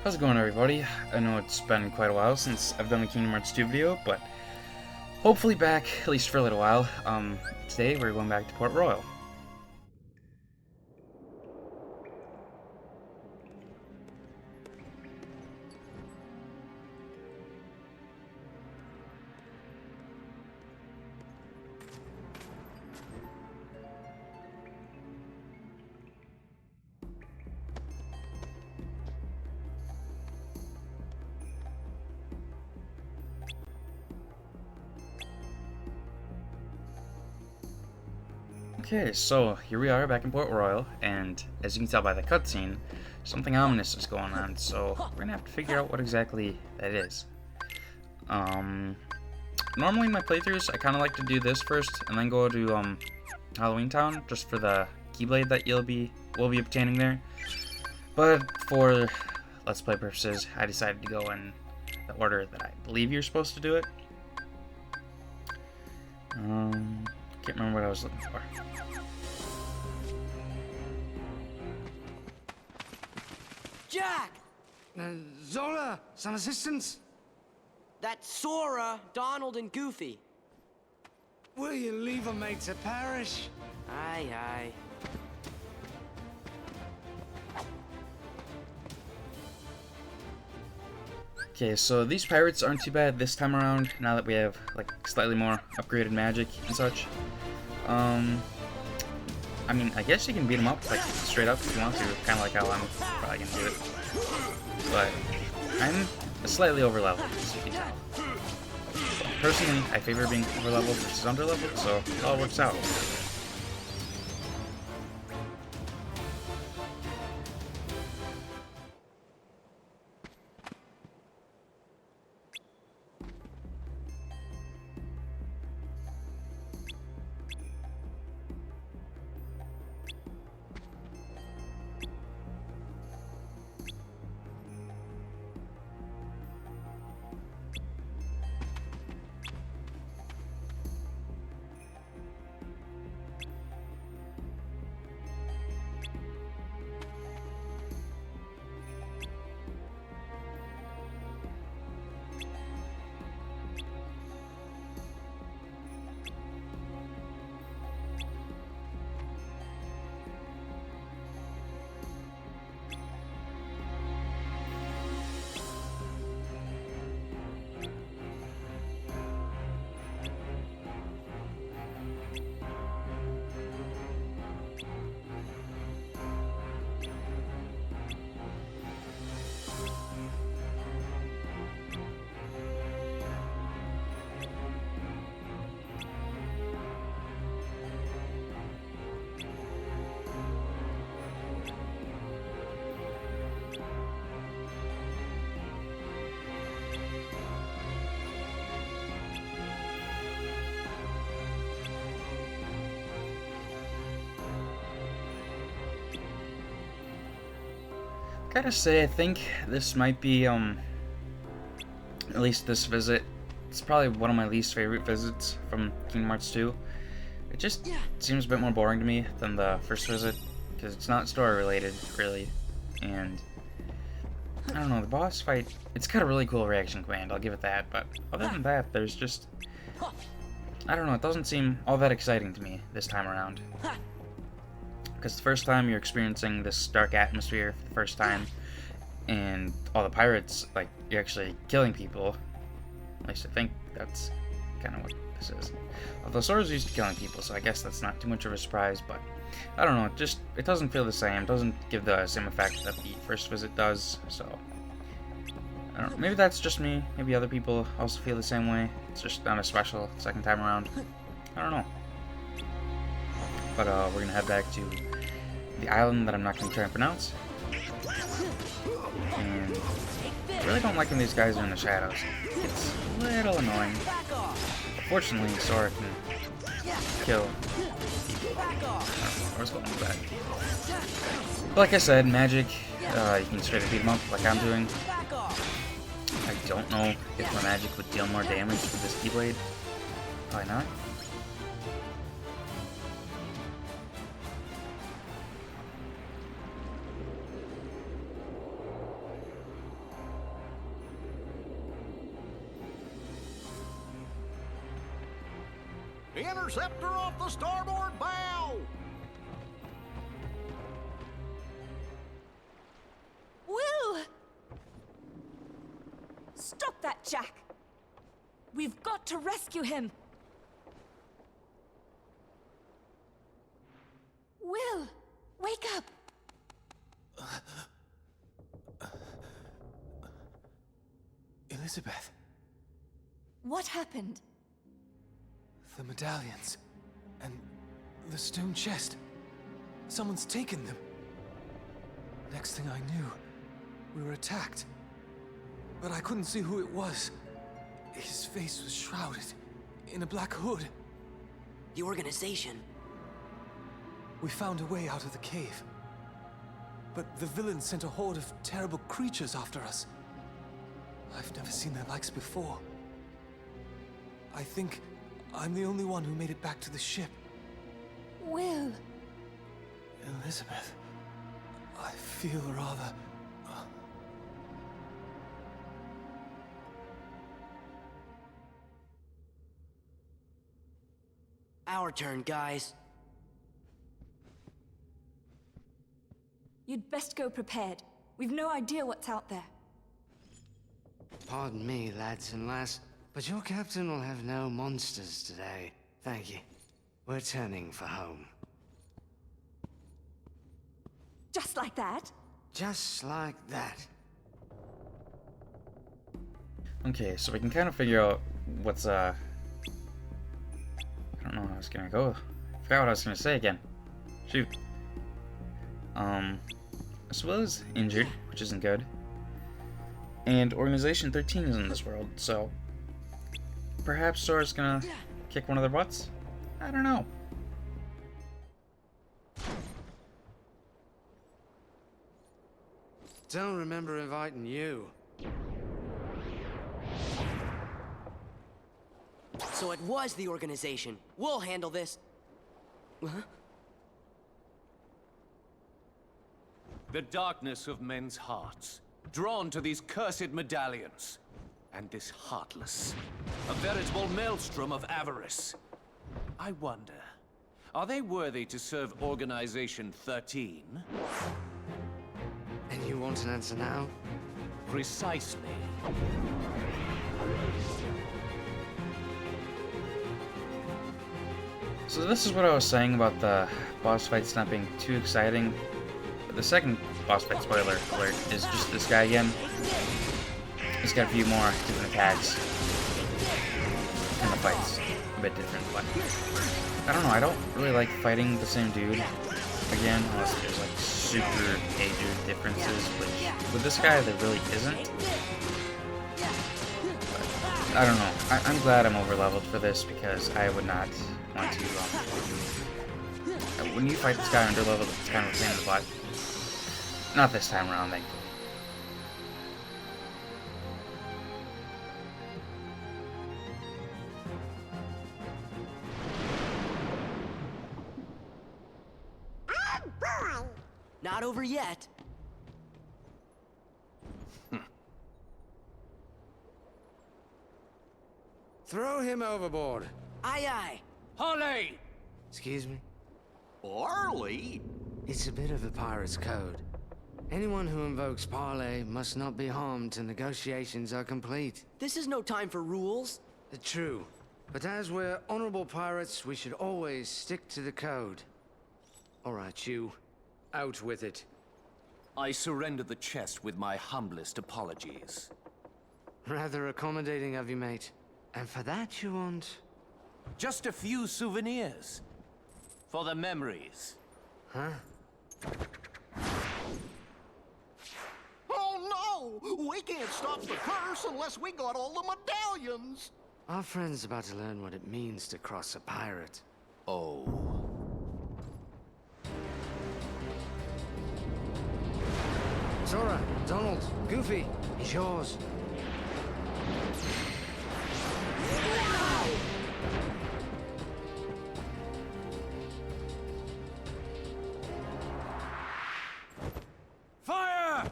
How's it going, everybody? I know it's been quite a while since I've done a Kingdom Hearts 2 video, but hopefully back, at least for a little while. Today we're going back to Port Royal. Okay, so here we are back in Port Royal, and as you can tell by the cutscene, something ominous is going on, so we're gonna have to figure out what exactly that is. Normally in my playthroughs, I kind of like to do this first, and then go to, Halloween Town, just for the Keyblade that we'll be obtaining there. But for Let's Play purposes, I decided to go in the order that I believe you're supposed to do it. Can't remember what I was looking for. Jack! Zola, some assistance? That's Sora, Donald, and Goofy. Will you leave a mate to perish? Aye, aye. Okay, so these pirates aren't too bad this time around, now that we have, like, slightly more upgraded magic and such. I mean, I guess you can beat them up, like, straight up if you want to, kind of like how I'm probably gonna do it. But I'm slightly over-leveled, as you can tell. Personally, I favor being over-leveled versus under-leveled, so it all works out. Gotta say, I think this might be, at least this visit, it's probably one of my least favorite visits from Kingdom Hearts 2. It just seems a bit more boring to me than the first visit, because it's not story related, really, and I don't know, the boss fight, it's got a really cool reaction command, I'll give it that, but other than that, there's just, I don't know, it doesn't seem all that exciting to me this time around. Because the first time you're experiencing this dark atmosphere for the first time, and all the pirates, like, you're actually killing people. At least I think that's kind of what this is. Although Sora's used to killing people, so I guess that's not too much of a surprise, but I don't know, it doesn't feel the same, it doesn't give the same effect that the first visit does, so I don't know, maybe that's just me, maybe other people also feel the same way, it's just not as special second time around, I don't know. But we're gonna head back to the island that I'm not gonna try and pronounce. And I really don't like when these guys are in the shadows. It's a little annoying. Fortunately, Sora can kill people. I don't know where I was going with that. But like I said, magic, you can straight up beat them up like I'm doing. I don't know if my magic would deal more damage with this Keyblade. Probably not. Interceptor off the starboard bow! Will! Stop that, Jack! We've got to rescue him! Will! Wake up! Elizabeth, What happened? the medallions, and the stone chest. Someone's taken them. Next thing I knew, we were attacked. But I couldn't see who it was. His face was shrouded in a black hood. The organization. We found a way out of the cave. But the villains sent a horde of terrible creatures after us. I've never seen their likes before. I think I'm the only one who made it back to the ship. Will! Elizabeth, I feel rather... Our turn, guys. You'd best go prepared. We've no idea what's out there. Pardon me, lads and lass, but your captain will have no monsters today. Thank you. We're turning for home. Just like that? Just like that. Okay, so we can kind of figure out what's, I don't know how I was gonna go. I forgot what I was gonna say again. Shoot. Will is injured, which isn't good. And Organization 13 is in this world, so perhaps Sora's gonna kick one of their butts? I don't know. Don't remember inviting you. So it was the organization. We'll handle this. Huh? The darkness of men's hearts, drawn to these cursed medallions, and this heartless, a veritable maelstrom of avarice. I wonder, are they worthy to serve Organization 13? And you want an answer now? Precisely. So this is what I was saying about the boss fights not being too exciting. The second boss fight, spoiler alert, is just this guy again. He's got a few more different attacks. And the fight's a bit different, but I don't know, I don't really like fighting the same dude again, unless there's like super major differences, which with this guy there really isn't. But, I don't know, I'm glad I'm over leveled for this because I would not want to, when you fight this guy under leveled, it's kind of a pain in the butt. Not this time around, thankfully. Not over yet. Throw him overboard. Aye, aye. Holly! Excuse me? Barley? It's a bit of a pirate's code. Anyone who invokes parley must not be harmed till negotiations are complete. This is no time for rules. True. But as we're honorable pirates, we should always stick to the code. All right, you. Out with it. I surrender the chest with my humblest apologies. Rather accommodating of you, mate. And for that you want... Just a few souvenirs. For the memories. Huh? Oh no! We can't stop the curse unless we got all the medallions! Our friend's about to learn what it means to cross a pirate. Oh. Sora, Donald, Goofy, he's yours. Fire!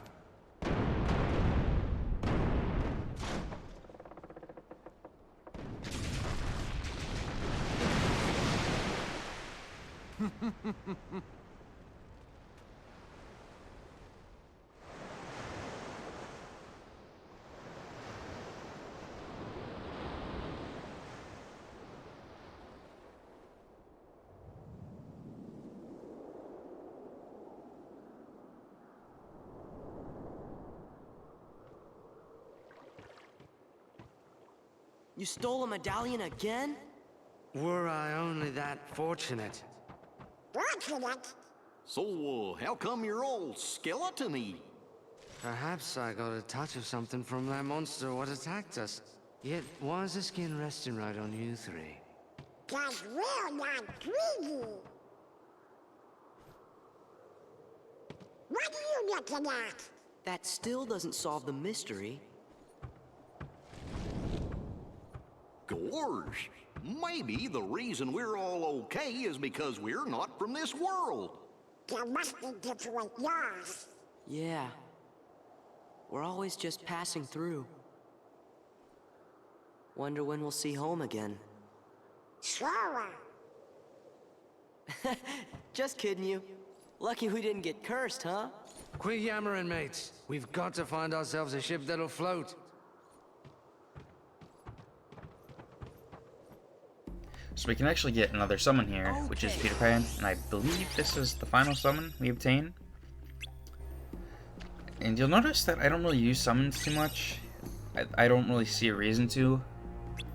You stole a medallion again? Were I only that fortunate? So, how come you're all skeleton-y? Perhaps I got a touch of something from that monster what attacked us. Yet, why is the skin resting right on you three? 'Cause we're not greedy. What do you get to that? That still doesn't solve the mystery. Gorge, maybe the reason we're all okay is because we're not from this world. You must be different yours. Yeah. We're always just passing through. Wonder when we'll see home again. Sure. Just kidding you. Lucky we didn't get cursed, huh? Quit yammering, mates. We've got to find ourselves a ship that'll float. So we can actually get another summon here, which is Okay. Peter Pan, and I believe this is the final summon we obtain. And you'll notice that I don't really use summons too much. I don't really see a reason to.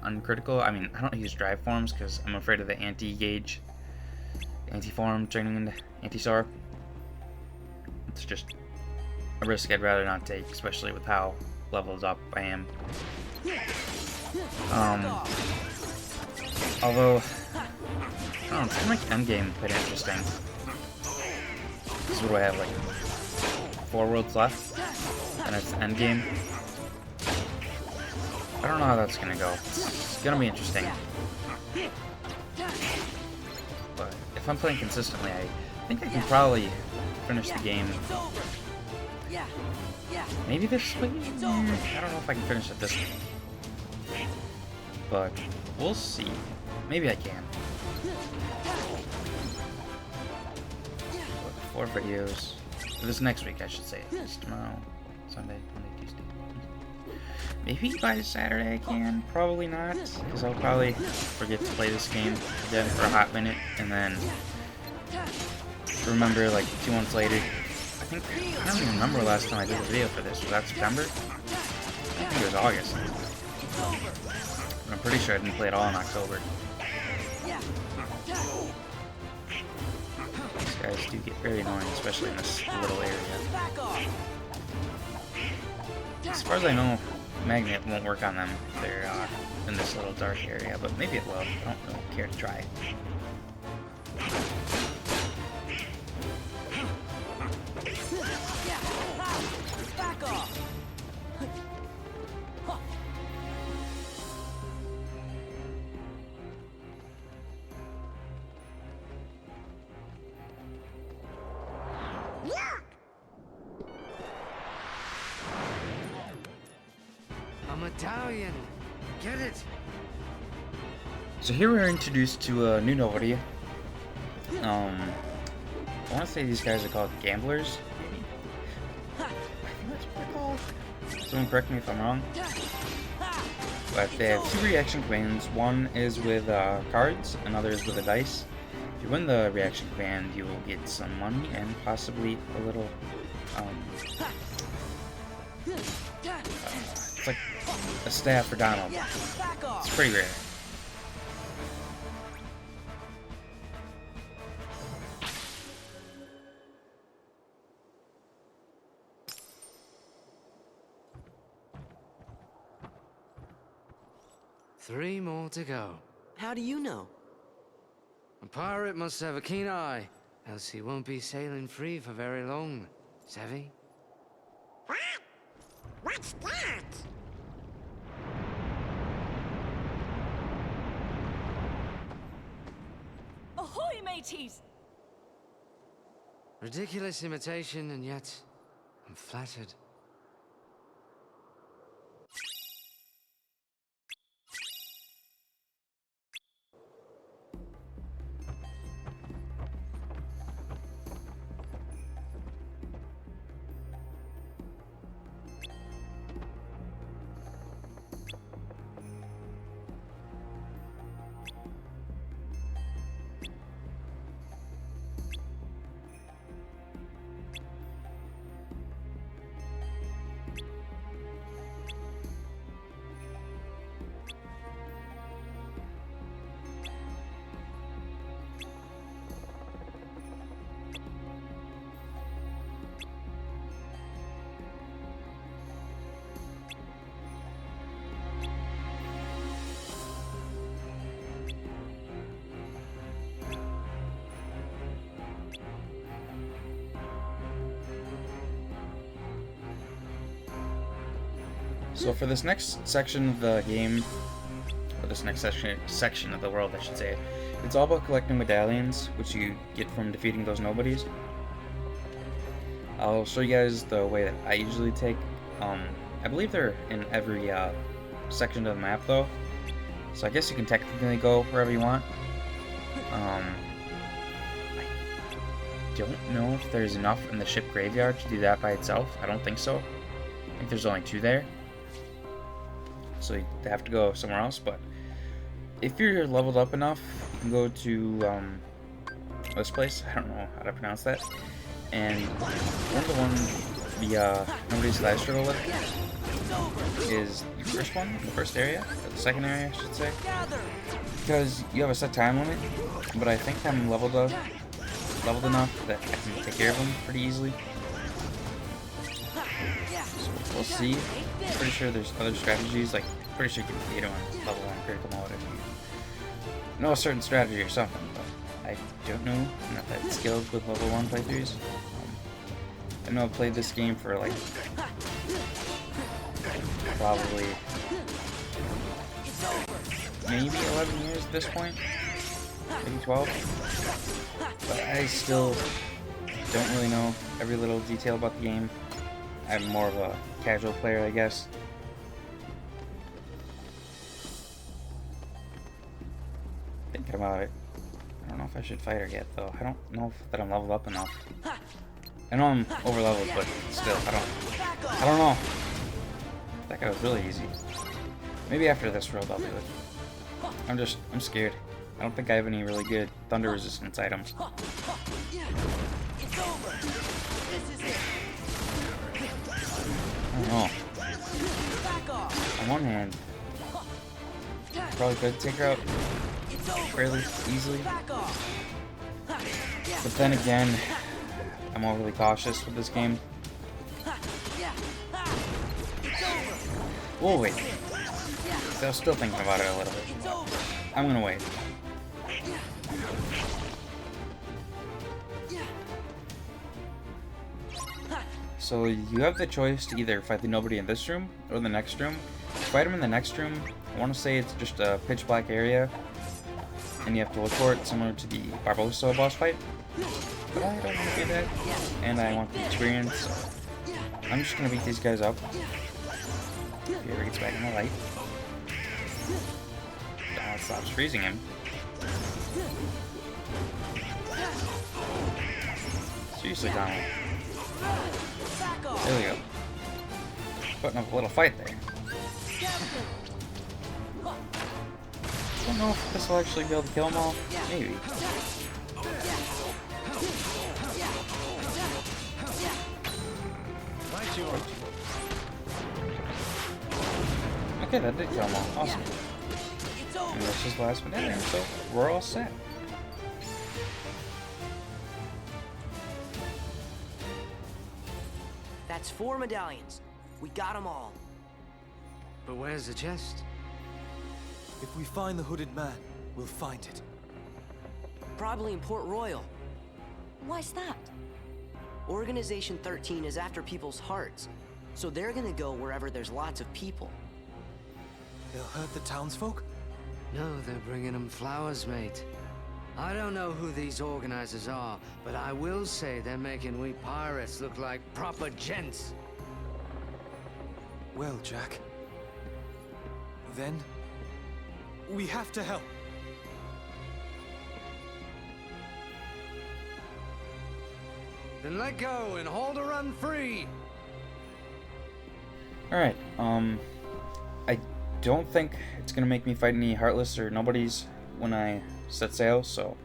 Uncritical. I mean, I don't use drive forms because I'm afraid of the anti-gauge, anti-form turning into anti-star. It's just a risk I'd rather not take, especially with how leveled up I am. Although, I don't know, it's gonna make endgame quite interesting. This is what do I have, like 4 worlds left, and it's endgame. I don't know how that's gonna go. It's gonna be interesting. But if I'm playing consistently, I think I can probably finish the game. Maybe this week? I don't know if I can finish it this week. But we'll see. Maybe I can. 4 videos. This next week, I should say. It's tomorrow, Sunday, Monday, Tuesday. Maybe by Saturday I can. Probably not, because I'll probably forget to play this game again for a hot minute, and then remember like 2 months later. I don't even remember last time I did a video for this. Was that September? I think it was August. But I'm pretty sure I didn't play it all in October. These guys do get very annoying, especially in this little area. As far as I know, magnet won't work on them if they're in this little dark area, but maybe it will. I don't really care to try. Back off! A medallion! Get it! So here we're introduced to a new nobody. I want to say these guys are called gamblers, maybe? I think that's what they're called. Someone correct me if I'm wrong. But they have 2 reaction commands. One is with cards, another is with a dice. If you win the reaction command, you will get some money and possibly a little, it's like a staff for Donald. It's pretty rare. Three more to go. How do you know? A pirate must have a keen eye, else he won't be sailing free for very long. Savvy? What? What's that? Ahoy, mateys! Ridiculous imitation, and yet I'm flattered. So for this next section of the game, or this next section of the world, I should say, it's all about collecting medallions, which you get from defeating those nobodies. I'll show you guys the way that I usually take. I believe they're in every section of the map, though. So I guess you can technically go wherever you want. I don't know if there's enough in the ship graveyard to do that by itself. I don't think so. I think there's only 2 there. So you have to go somewhere else, but if you're leveled up enough, you can go to this place. I don't know how to pronounce that. And nobody's that I struggle with is the first one, the first area, or the second area, I should say. Because you have a set time limit, but I think I'm leveled enough that I can take care of them pretty easily. So we'll see. I'm pretty sure there's other strategies, like, pretty sure you can beat them on level 1 critical mode if you know a certain strategy or something, but I don't know. I'm not that skilled with level 1 playthroughs. I know I've played this game for, like, probably maybe 11 years at this point, maybe 12, but I still don't really know every little detail about the game. I'm more of a casual player, I guess. Thinking about it, I don't know if I should fight her yet, though. I don't know that I'm leveled up enough. I know I'm over leveled, but still, I don't know. That guy was really easy. Maybe after this world I'll do it. I'm scared. I don't think I have any really good thunder resistance items. I don't know. On one hand, probably could take her out fairly easily. But then again, I'm overly cautious with this game. We'll wait. I was still thinking about it a little bit. I'm gonna wait. So you have the choice to either fight the nobody in this room or the next room. To fight him in the next room, I want to say it's just a pitch black area, and you have to look for it, similar to the Barbosa boss fight. But I don't want to do that, and I want the experience, so I'm just gonna beat these guys up. If he ever gets back in the light. Donald stops freezing him. Seriously, Donald. There we go. Putting up a little fight there. I don't know if this will actually be able to kill them all. Maybe. Okay, that did kill them all. Awesome. And this is the last medallion, so we're all set. That's 4 medallions. We got them all. But where's the chest? If we find the hooded man, we'll find it. Probably in Port Royal. Why's that? Organization 13 is after people's hearts, so they're gonna go wherever there's lots of people. They'll hurt the townsfolk? No, they're bringing them flowers, mate. I don't know who these organizers are, but I will say they're making we pirates look like proper gents. Well, Jack. Then, we have to help. Then let go and hold a run free. Alright, I don't think it's gonna make me fight any Heartless or Nobodies when I set sail, so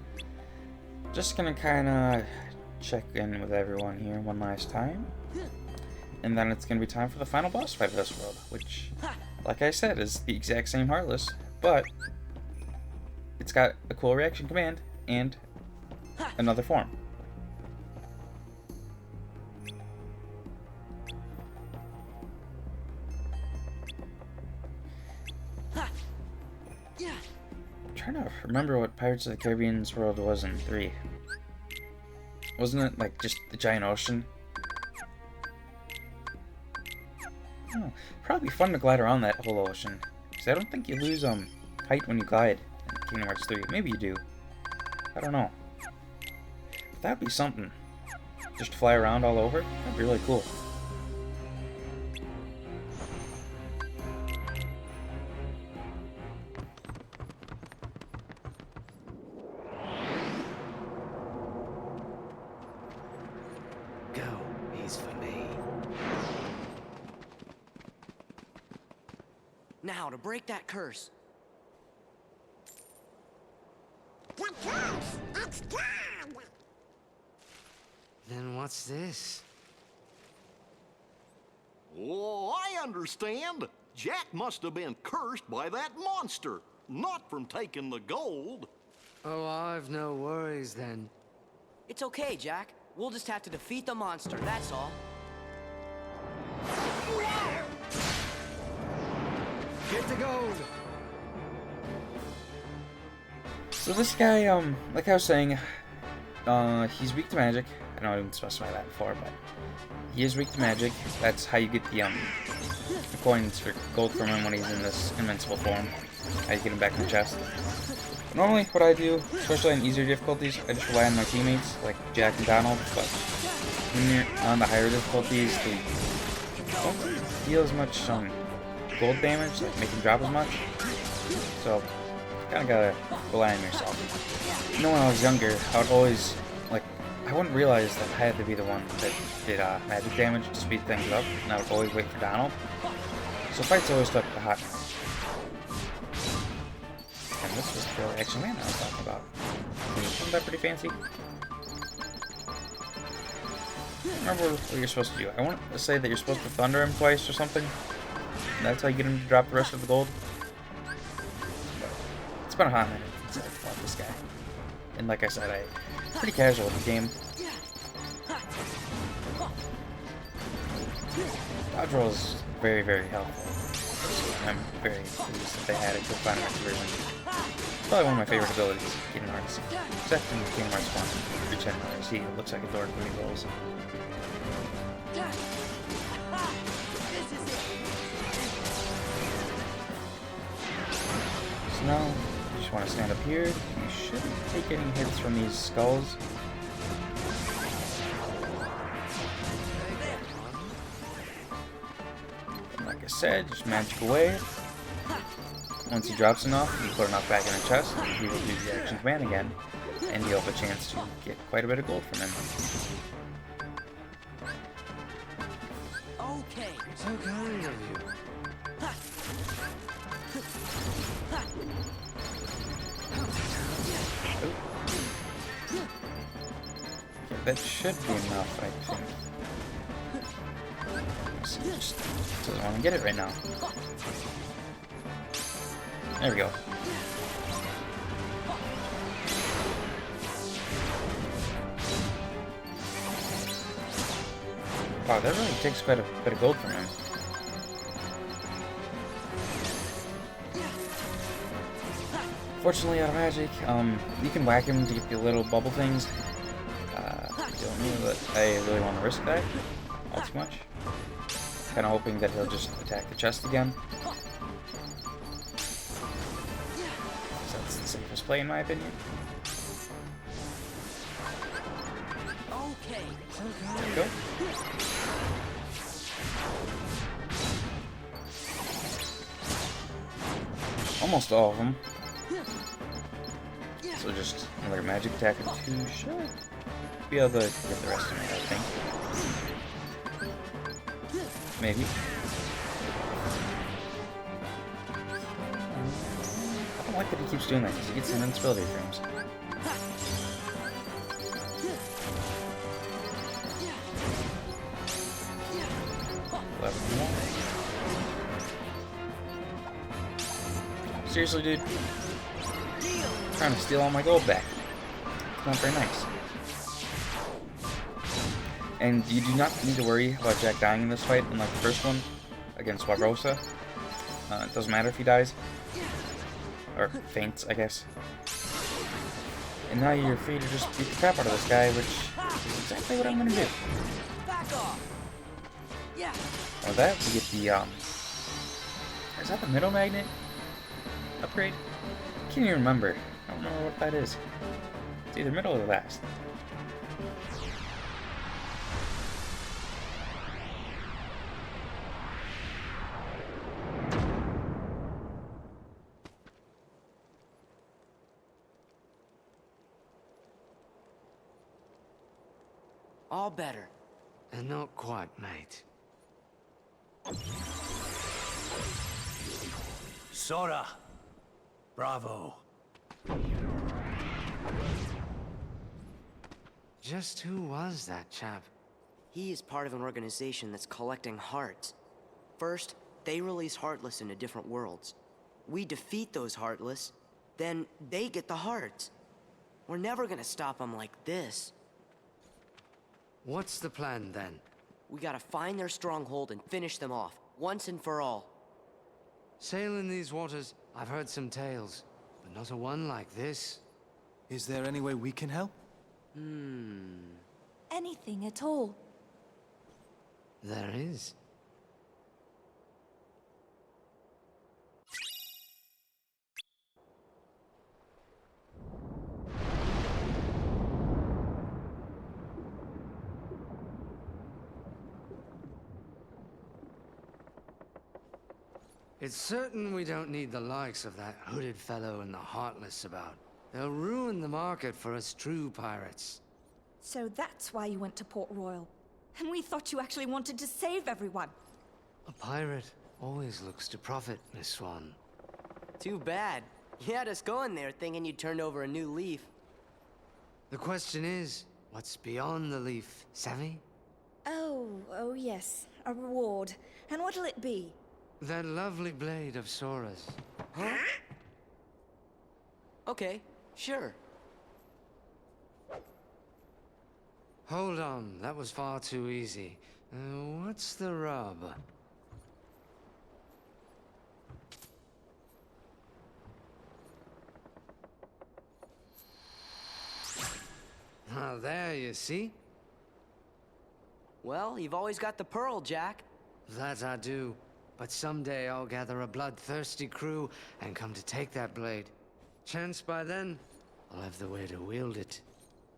just gonna kinda check in with everyone here one last time. And then it's gonna be time for the final boss fight of this world, which, like I said, is the exact same Heartless, but it's got a cool reaction command and another form. I'm trying to remember what Pirates of the Caribbean's world was in 3. Wasn't it like just the giant ocean? Oh, probably fun to glide around that whole ocean. Because I don't think you lose height when you glide in Kingdom Hearts 3. Maybe you do. I don't know. But that'd be something. Just to fly around all over. That'd be really cool. Go. He's for me. Now, to break that curse. The curse! It's gone! Then what's this? Oh, I understand. Jack must have been cursed by that monster, not from taking the gold. Oh, I've no worries then. It's okay, Jack. We'll just have to defeat the monster, that's all. Get the gold! So this guy, like I was saying, he's weak to magic. I know I didn't specify that before, but he is weak to magic. That's how you get the coins for gold from him when he's in this invincible form. How you get him back in the chest. But normally, what I do, especially on easier difficulties, I just rely on my teammates, like Jack and Donald, but when you're on the higher difficulties, they don't deal as much gold damage, like make them drop as much. So, you kinda gotta rely on yourself. You know, when I was younger, I would always, I wouldn't realize that I had to be the one that did magic damage to speed things up, and I would always wait for Donald. So fights always took a hot minute. And this was the action man I was talking about. Isn't that pretty fancy? Remember what you're supposed to do. I want to say that you're supposed to thunder him twice or something. And that's how you get him to drop the rest of the gold. But it's been a hot minute since I fought this guy. And like I said, I'm pretty casual with the game. Dodge roll is very, very helpful. So I'm very pleased that they added to the Final Fantasy version. It's probably one of my favorite abilities in Kingdom Hearts. Except in Kingdom Hearts 1, which he looks like a dork when he rolls. So now, you just want to stand up here. You shouldn't take any hits from these skulls. And like I said, just magic away. Once he drops enough, you put enough back in the chest, he will do the action command again, and you'll have a chance to get quite a bit of gold from him. Okay. So kind of you. Okay, that should be enough, I think. So he just doesn't want to get it right now. There we go. Wow, that really takes quite a bit of gold from him. Fortunately, out of magic, you can whack him to get the little bubble things. Don't know that I really want to risk that all too much. Kind of hoping that he'll just attack the chest again. That's the safest play in my opinion. Okay. There we go. Almost all of them. So just another magic attack or two should be able to get the rest of me, I think. Maybe. I don't like that he keeps doing that because he gets invincibility frames. Seriously, dude? Trying to steal all my gold back. It's not very nice. And you do not need to worry about Jack dying in this fight, unlike the first one against Barbossa. It doesn't matter if he dies. Or faints, I guess. And now you're free to just beat the crap out of this guy, which is exactly what I'm gonna do. Back off. Yeah. Oh, that we get the is that the middle magnet upgrade? I can't even remember. I don't remember what that is. It's either middle or last. All better. And not quite, mate. Sora! Bravo. Just who was that chap? He is part of an organization that's collecting hearts. First, they release Heartless into different worlds. We defeat those Heartless, then they get the hearts. We're never gonna stop them like this. What's the plan, then? We gotta find their stronghold and finish them off, once and for all. Sailing these waters, I've heard some tales, but not a one like this. Is there any way we can help? Anything at all. There is. It's certain we don't need the likes of that hooded fellow and the Heartless about. They'll ruin the market for us true pirates. So that's why you went to Port Royal. And we thought you actually wanted to save everyone. A pirate always looks to profit, Miss Swan. Too bad. You had us going there thinking you'd turned over a new leaf. The question is, what's beyond the leaf, savvy? Oh yes. A reward. And what'll it be? That lovely blade of Sora's. Huh? Okay, sure. Hold on, that was far too easy. What's the rub? Now there, you see? Well, you've always got the pearl, Jack. That I do. But someday I'll gather a bloodthirsty crew and come to take that blade. Chance by then, I'll have the way to wield it.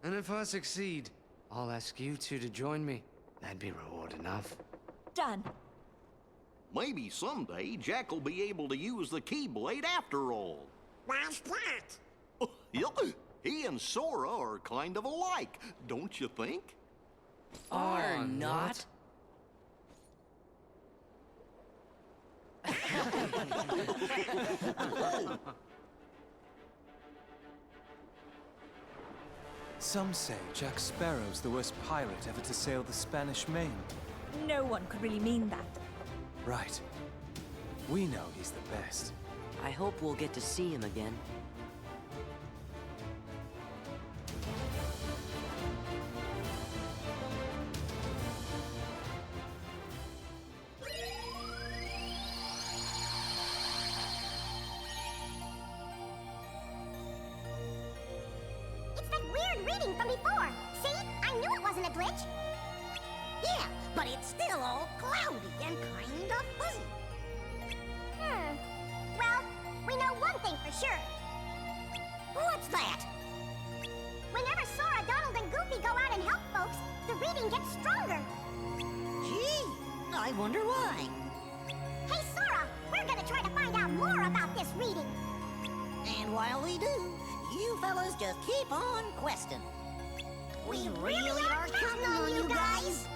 And if I succeed, I'll ask you two to join me. That'd be reward enough. Done. Maybe someday Jack will be able to use the Keyblade after all. Why's that? Yep. He and Sora are kind of alike, don't you think? Are not. Some say Jack Sparrow's the worst pirate ever to sail the Spanish Main. No one could really mean that. Right. We know he's the best. I hope we'll get to see him again. It's that weird reading from before. See? I knew it wasn't a glitch. Yeah, but it's still all cloudy and kind of fuzzy. Well, we know one thing for sure. What's that? Whenever Sora, Donald, and Goofy go out and help folks, the reading gets stronger. Gee, I wonder why. Hey, Sora, we're gonna try to find out more about this reading. And while we do, you fellas just keep on questing. We really are counting on you guys.